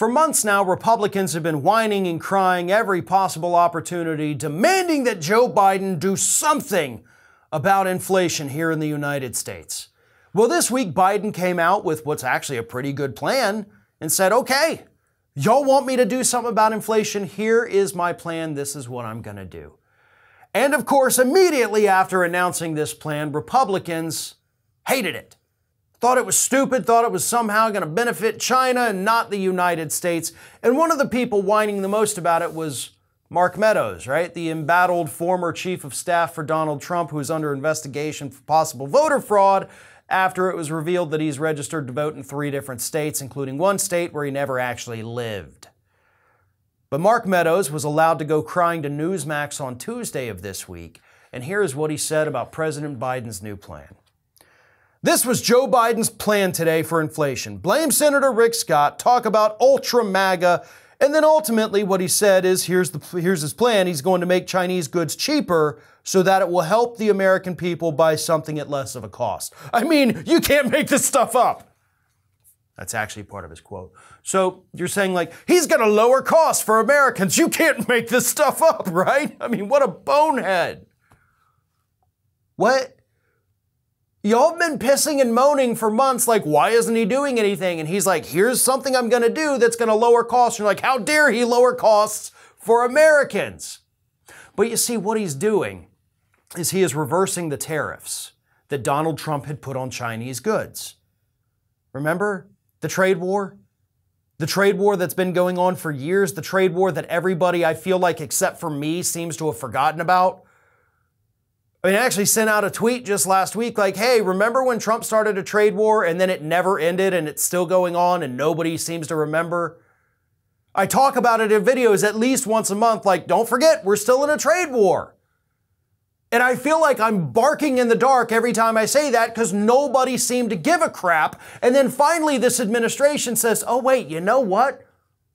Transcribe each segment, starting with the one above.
For months now, Republicans have been whining and crying every possible opportunity, demanding that Joe Biden do something about inflation here in the United States. Well, this week, Biden came out with what's actually a pretty good plan and said, okay, y'all want me to do something about inflation? Here is my plan. This is what I'm going to do. And of course, immediately after announcing this plan, Republicans hated it. Thought it was stupid, thought it was somehow going to benefit China and not the United States. And one of the people whining the most about it was Mark Meadows, right? The embattled former chief of staff for Donald Trump, who is under investigation for possible voter fraud after it was revealed that he's registered to vote in 3 different states, including one state where he never actually lived. But Mark Meadows was allowed to go crying to Newsmax on Tuesday of this week, and here is what he said about President Biden's new plan. This was Joe Biden's plan today for inflation. Blame Senator Rick Scott, talk about ultra MAGA, and then ultimately what he said is, here's his plan. He's going to make Chinese goods cheaper so that it will help the American people buy something at less of a cost. I mean, you can't make this stuff up. That's actually part of his quote. So you're saying like, he's going to lower costs for Americans. You can't make this stuff up, right? I mean, what a bonehead. What? Y'all have been pissing and moaning for months like, why isn't he doing anything? And he's like, here's something I'm going to do that's going to lower costs. And you're like, how dare he lower costs for Americans? But you see, what he's doing is he is reversing the tariffs that Donald Trump had put on Chinese goods. Remember the trade war? The trade war that's been going on for years, the trade war that everybody, I feel like, except for me, seems to have forgotten about. I mean, I actually sent out a tweet just last week like, hey, remember when Trump started a trade war and then it never ended and it's still going on and nobody seems to remember? I talk about it in videos at least once a month, like, don't forget, we're still in a trade war. And I feel like I'm barking in the dark every time I say that because nobody seemed to give a crap. And then finally this administration says, oh, wait, you know what?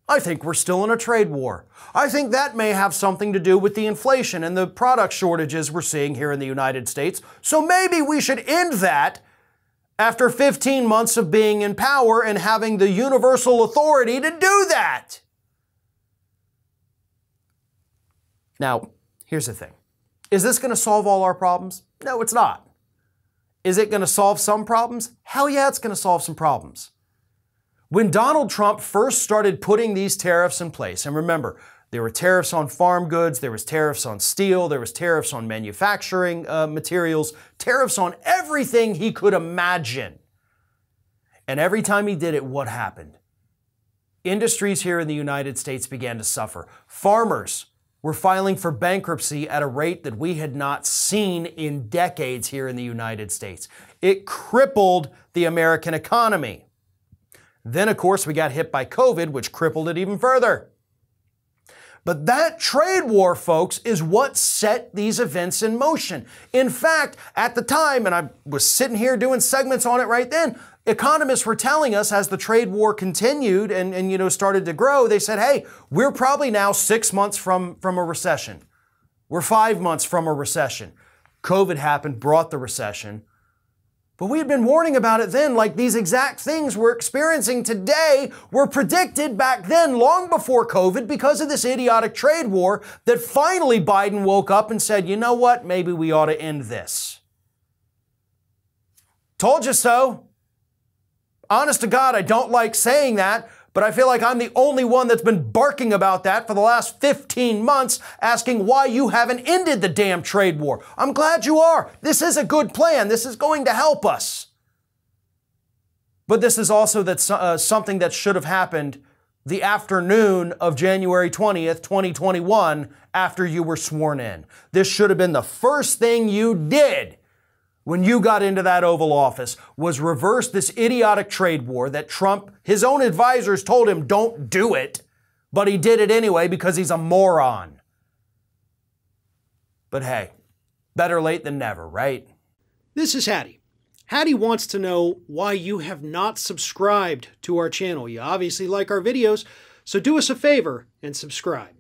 I think we're still in a trade war. I think that may have something to do with the inflation and the product shortages we're seeing here in the United States. So maybe we should end that after 15 months of being in power and having the universal authority to do that. Now, here's the thing. Is this going to solve all our problems? No, it's not. Is it going to solve some problems? Hell yeah, it's going to solve some problems. When Donald Trump first started putting these tariffs in place, and remember, there were tariffs on farm goods, there was tariffs on steel, there was tariffs on manufacturing materials, tariffs on everything he could imagine. And every time he did it, what happened? Industries here in the United States began to suffer. Farmers were filing for bankruptcy at a rate that we had not seen in decades here in the United States. It crippled the American economy. Then, of course, we got hit by COVID, which crippled it even further. But that trade war, folks, is what set these events in motion. In fact, at the time, and I was sitting here doing segments on it right then, economists were telling us as the trade war continued and started to grow, they said, hey, we're probably now 6 months from a recession. We're 5 months from a recession. COVID happened, brought the recession. But we had been warning about it then, like these exact things we're experiencing today were predicted back then, long before COVID, because of this idiotic trade war that finally Biden woke up and said, you know what, maybe we ought to end this. Told you so. Honest to God, I don't like saying that, but I feel like I'm the only one that's been barking about that for the last 15 months, asking why you haven't ended the damn trade war. I'm glad you are. This is a good plan. This is going to help us. But this is also something that should have happened the afternoon of January 20th, 2021, after you were sworn in. This should have been the first thing you did when you got into that Oval Office, was reverse this idiotic trade war that Trump, his own advisors told him don't do it, but he did it anyway because he's a moron. But hey, better late than never, right? This is Hattie. Hattie wants to know why you have not subscribed to our channel. You obviously like our videos, so do us a favor and subscribe.